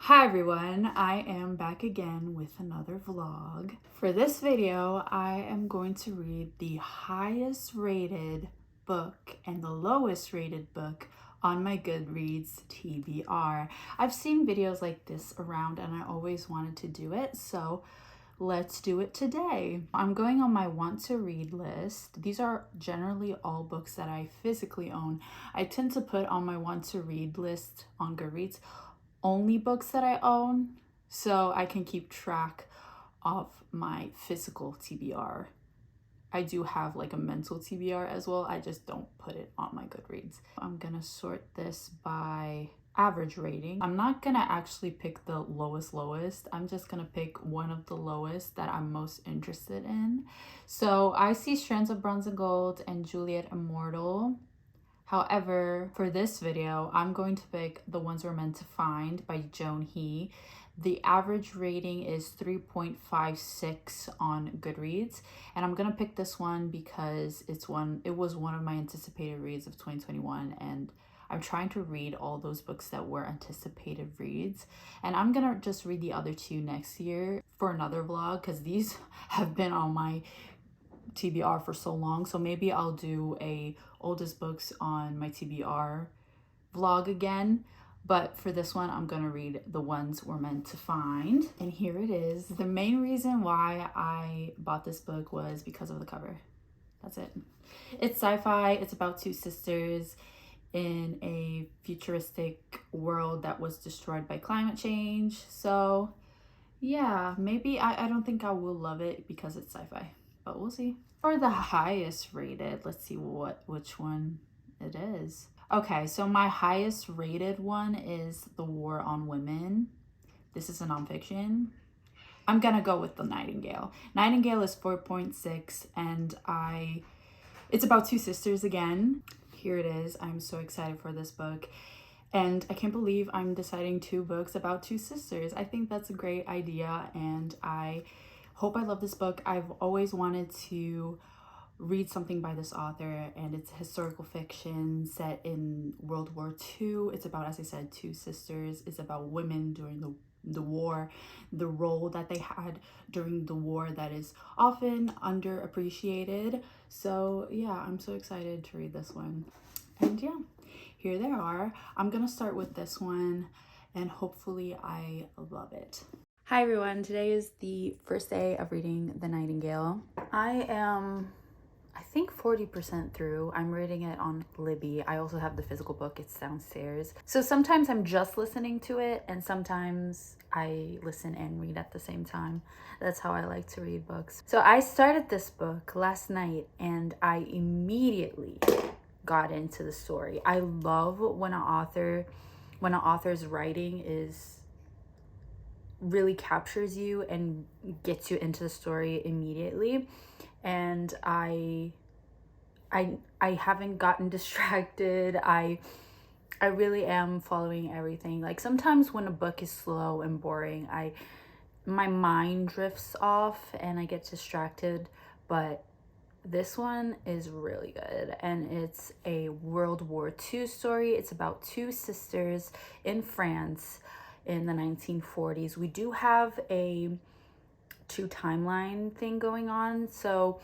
Hi everyone, I am back again with another vlog. For this video, I am going to read the highest rated book and the lowest rated book on my Goodreads TBR. I've seen videos like this around and I always wanted to do it, so let's do it today. I'm going on my want to read list. These are generally all books that I physically own. I tend to put on my want to read list on Goodreads only books that I own so I can keep track of my physical TBR. I do have like a mental TBR as well. I just don't put it on my Goodreads. I'm gonna sort this by average rating. I'm not gonna actually pick the lowest. I'm just gonna pick one of the lowest that I'm most interested in. So I see Strands of Bronze and Gold and Juliet Immortal. However, for this video, I'm going to pick The Ones We're Meant to Find by Joan He. The average rating is 3.56 on Goodreads, and I'm gonna pick this one because it was one of my anticipated reads of 2021, and I'm trying to read all those books that were anticipated reads, and I'm gonna just read the other two next year for another vlog because these have been on my TBR for so long. So maybe I'll do a oldest books on my TBR vlog again. But for this one, I'm gonna read The Ones We're Meant to Find. And here it is. The main reason why I bought this book was because of the cover. That's it. It's sci-fi. It's about two sisters in a futuristic world that was destroyed by climate change. So yeah, maybe I don't think I will love it because it's sci-fi, but we'll see. For the highest rated, let's see which one it is. Okay, so my highest rated one is The War on Women. This is a nonfiction. I'm gonna go with The Nightingale. Nightingale is 4.6 and it's about two sisters again. Here it is. I'm so excited for this book. And I can't believe I'm deciding two books about two sisters. I think that's a great idea and I hope I love this book. I've always wanted to read something by this author, and it's historical fiction set in World War II. It's about, as I said, two sisters. It's about women during the war, the role that they had during the war that is often underappreciated. So yeah, I'm so excited to read this one. And yeah, here they are. I'm gonna start with this one and hopefully I love it. Hi everyone, today is the first day of reading The Nightingale. I am, I think 40% through. I'm reading it on Libby. I also have the physical book, it's downstairs. So sometimes I'm just listening to it and sometimes I listen and read at the same time. That's how I like to read books. So I started this book last night and I immediately got into the story. I love when an author's writing really captures you and gets you into the story immediately. And I haven't gotten distracted. I really am following everything. Like sometimes when a book is slow and boring, my mind drifts off and I get distracted, but this one is really good and it's a World War II story. It's about two sisters in France in the 1940s. We do have a two timeline thing going on. So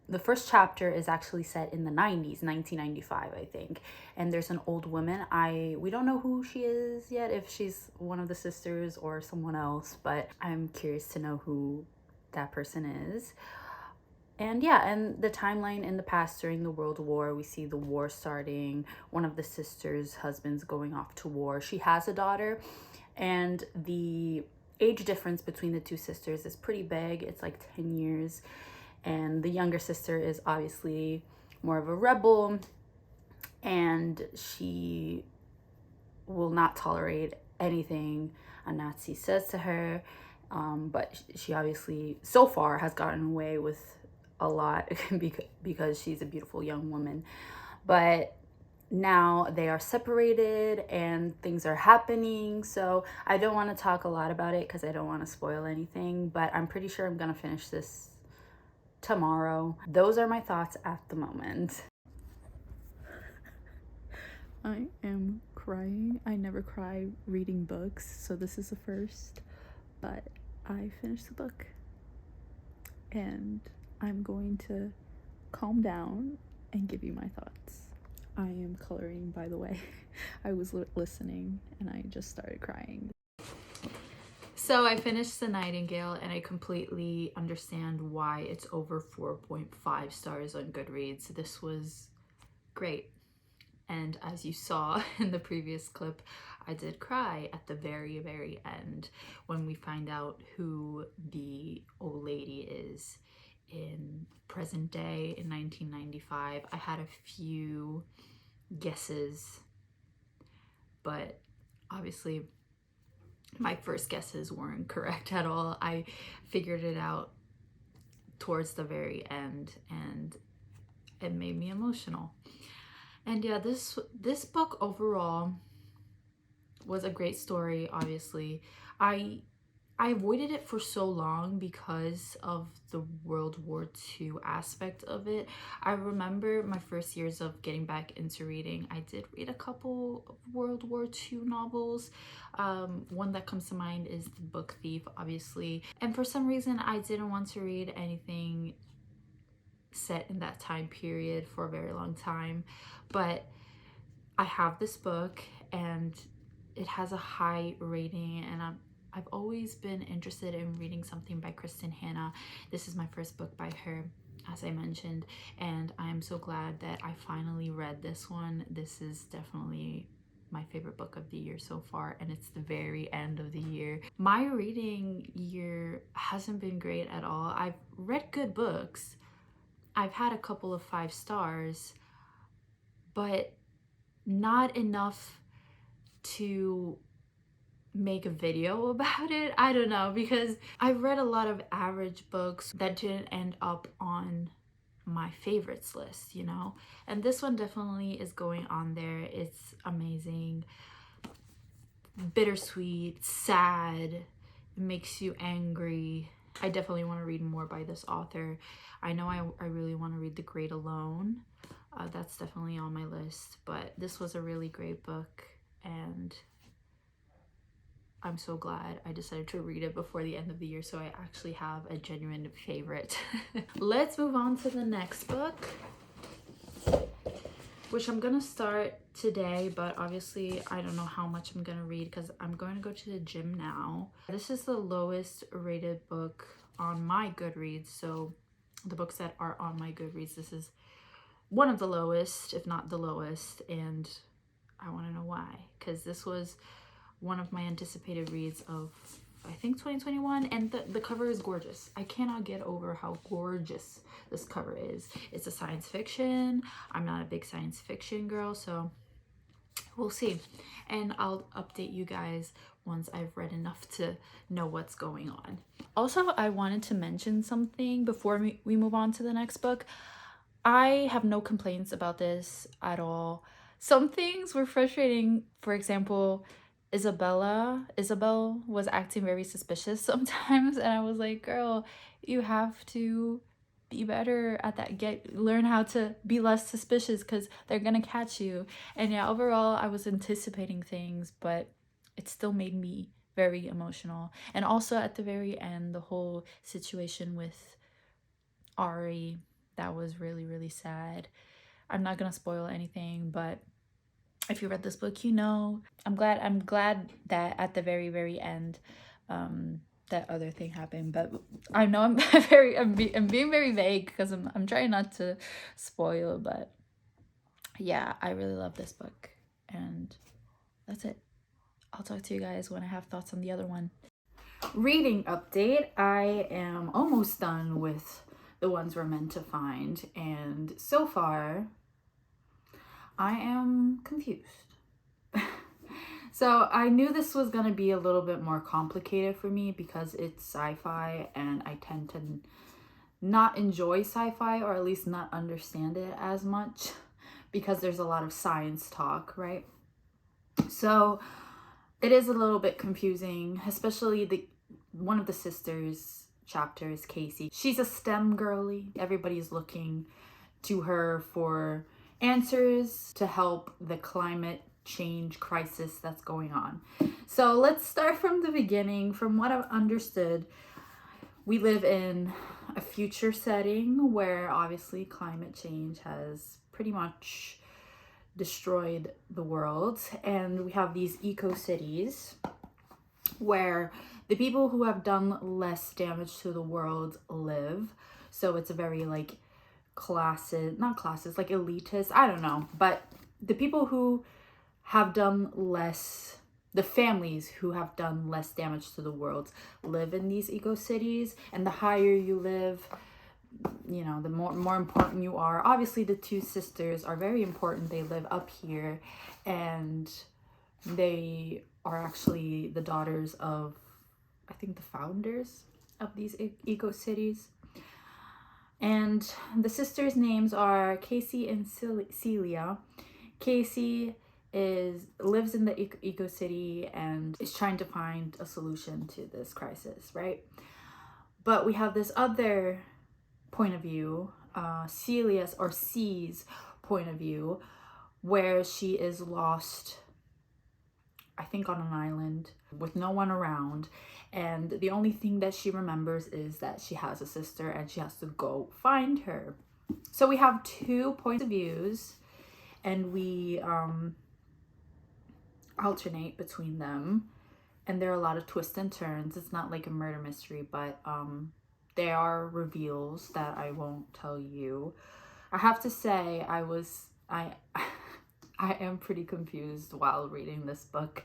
the first chapter is actually set in the 90s, 1995, I think. And there's an old woman. We don't know who she is yet, if she's one of the sisters or someone else, but I'm curious to know who that person is. And yeah, and the timeline in the past during the World War, we see the war starting, one of the sisters' husbands going off to war. She has a daughter, and the age difference between the two sisters is pretty big. It's like 10 years. And the younger sister is obviously more of a rebel, and she will not tolerate anything a Nazi says to her. But she obviously, so far, has gotten away with a lot because she's a beautiful young woman. But now they are separated and things are happening. So I don't want to talk a lot about it because I don't want to spoil anything, but I'm pretty sure I'm going to finish this tomorrow. Those are my thoughts at the moment. I am crying. I never cry reading books, so this is the first. But I finished the book and I'm going to calm down and give you my thoughts. I am coloring, by the way. I was listening and I just started crying. So I finished The Nightingale and I completely understand why it's over 4.5 stars on Goodreads. This was great. And as you saw in the previous clip, I did cry at the very, very end when we find out who the old lady is in present day in 1995. I had a few guesses, but obviously my first guesses weren't correct at all. I figured it out towards the very end and it made me emotional. And yeah, this book overall was a great story. Obviously, I avoided it for so long because of the World War II aspect of it. I remember my first years of getting back into reading, I did read a couple of World War II novels. One that comes to mind is The Book Thief, obviously. And for some reason, I didn't want to read anything set in that time period for a very long time. But I have this book and it has a high rating, and I've always been interested in reading something by Kristen Hanna. This is my first book by her, as I mentioned, and I'm so glad that I finally read this one. This is definitely my favorite book of the year so far, and it's the very end of the year. My reading year hasn't been great at all. I've read good books. I've had a couple of 5 stars, but not enough to make a video about it. I don't know, because I've read a lot of average books that didn't end up on my favorites list, you know? And this one definitely is going on there. It's amazing, bittersweet, sad, it makes you angry. I definitely want to read more by this author. I know I really want to read The Great Alone. That's definitely on my list, but this was a really great book and I'm so glad I decided to read it before the end of the year, so I actually have a genuine favorite. Let's move on to the next book, which I'm gonna start today, but obviously I don't know how much I'm gonna read because I'm going to go to the gym now. This is the lowest rated book on my Goodreads, so the books that are on my Goodreads, this is one of the lowest, if not the lowest, and I want to know why, because this was one of my anticipated reads of, I think, 2021, and the cover is gorgeous. I cannot get over how gorgeous this cover is. It's a science fiction. I'm not a big science fiction girl, so we'll see. And I'll update you guys once I've read enough to know what's going on. Also, I wanted to mention something before we move on to the next book. I have no complaints about this at all. Some things were frustrating. For example, Isabel was acting very suspicious sometimes, and I was like, girl, you have to be better at that. Learn how to be less suspicious because they're gonna catch you. And yeah, overall I was anticipating things, but it still made me very emotional. And also at the very end, the whole situation with Ari, that was really, really sad. I'm not gonna spoil anything, but if you read this book, you know. I'm glad that at the very, very end, that other thing happened. But I know I'm being very vague because I'm trying not to spoil. But yeah, I really love this book, and that's it. I'll talk to you guys when I have thoughts on the other one. Reading update. I am almost done with The Ones We're Meant to Find, and so far I am confused. So I knew this was going to be a little bit more complicated for me because it's sci-fi and I tend to not enjoy sci-fi, or at least not understand it as much because there's a lot of science talk, right? So it is a little bit confusing, especially one of the sisters chapters, Casey. She's a STEM girly. Everybody's looking to her for answers to help the climate change crisis that's going on. So let's start from the beginning. From what I've understood, we live in a future setting where obviously climate change has pretty much destroyed the world, and we have these eco cities where the people who have done less damage to the world live. So it's a very like not classes, like elitist, I don't know, but the people who have done less, the families who have done less damage to the world live in these eco cities. And the higher you live, you know, the more important you are. Obviously the two sisters are very important. They live up here, and they are actually the daughters of, I think, the founders of these eco cities. And the sisters' names are Casey and Celia. Casey lives in the eco city and is trying to find a solution to this crisis, right? But we have this other point of view, Celia's or C's point of view, where she is lost, I think, on an island with no one around, and the only thing that she remembers is that she has a sister and she has to go find her. So we have 2 points of views, and we alternate between them, and there are a lot of twists and turns. It's not like a murder mystery, but there are reveals that I won't tell you. I have to say, I am pretty confused while reading this book.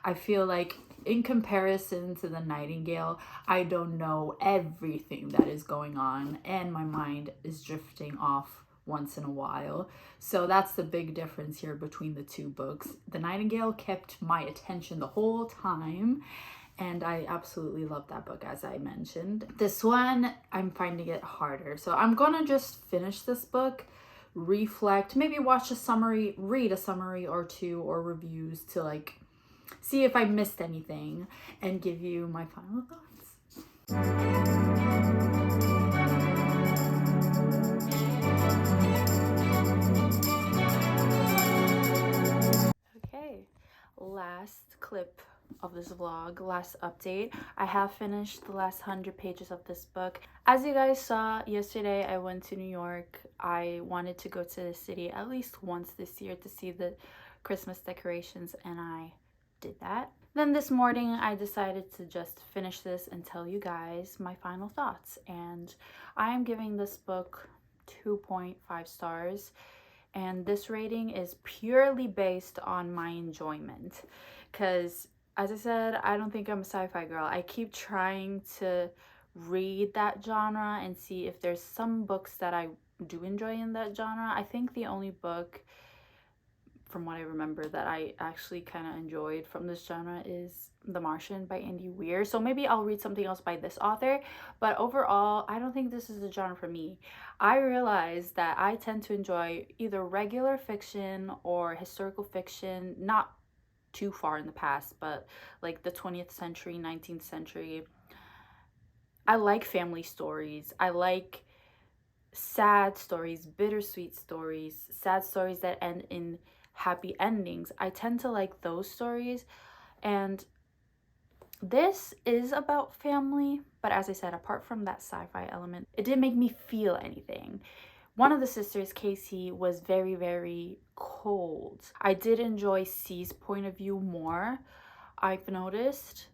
I feel like in comparison to the Nightingale, I don't know everything that is going on, and my mind is drifting off once in a while. So that's the big difference here between the 2 books. The Nightingale kept my attention the whole time, and I absolutely love that book, as I mentioned. This one, I'm finding it harder. So I'm gonna just finish this book, reflect, maybe watch a summary, read a summary or 2 or reviews to like see if I missed anything, and give you my final thoughts. Okay, last clip of this vlog, last update. I have finished the last 100 pages of this book. As you guys saw yesterday, I went to New York. I wanted to go to the city at least once this year to see the Christmas decorations, and I did that. Then this morning I decided to just finish this and tell you guys my final thoughts, and I am giving this book 2.5 stars, and this rating is purely based on my enjoyment, because as I said, I don't think I'm a sci-fi girl. I keep trying to read that genre and see if there's some books that I do enjoy in that genre. I think the only book, from what I remember, that I actually kind of enjoyed from this genre is The Martian by Andy Weir. So maybe I'll read something else by this author, but overall, I don't think this is the genre for me. I realized that I tend to enjoy either regular fiction or historical fiction, not too far in the past, but like the 20th century, 19th century. I like family stories. I like sad stories, bittersweet stories, sad stories that end in happy endings. I tend to like those stories, and this is about family, but as I said, apart from that sci-fi element, it didn't make me feel anything. One of the sisters, Casey, was very, very cold. I did enjoy C's point of view more, I've noticed,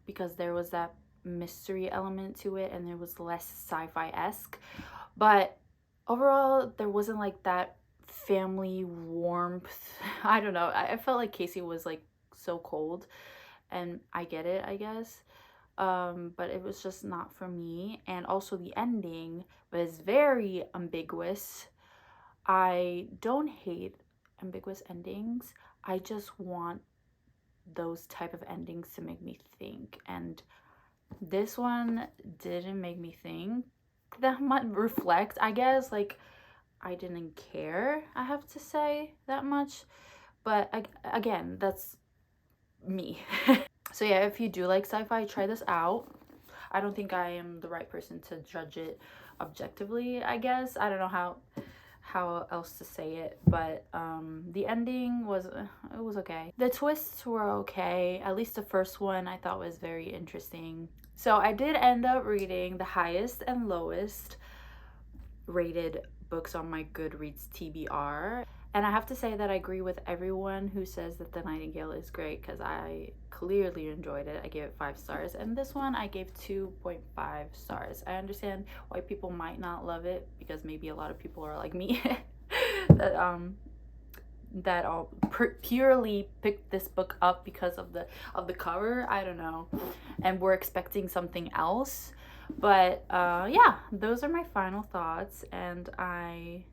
because there was that mystery element to it and there was less sci-fi-esque. But overall, there wasn't like that family warmth. I don't know. I felt like Casey was like so cold, and I get it, I guess. But it was just not for me. And also the ending was very ambiguous. I don't hate ambiguous endings. I just want those type of endings to make me think, and this one didn't make me think that much, reflect, I guess. Like, I didn't care, I have to say, that much. But again, that's me. So yeah, if you do like sci-fi, try this out. I don't think I am the right person to judge it objectively, I guess. I don't know how else to say it, but the ending was it was okay. The twists were okay. At least the first one I thought was very interesting. So I did end up reading the highest and lowest rated books on my Goodreads TBR, and I have to say that I agree with everyone who says that The Nightingale is great, because I clearly enjoyed it. I gave it 5 stars, and this one I gave 2.5 stars. I understand why people might not love it, because maybe a lot of people are like me that I'll purely picked this book up because of the cover. I don't know, and we're expecting something else. But yeah, those are my final thoughts, and I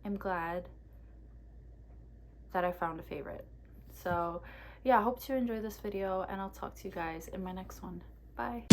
am glad that I found a favorite. So yeah, I hope you enjoyed this video, and I'll talk to you guys in my next one. Bye.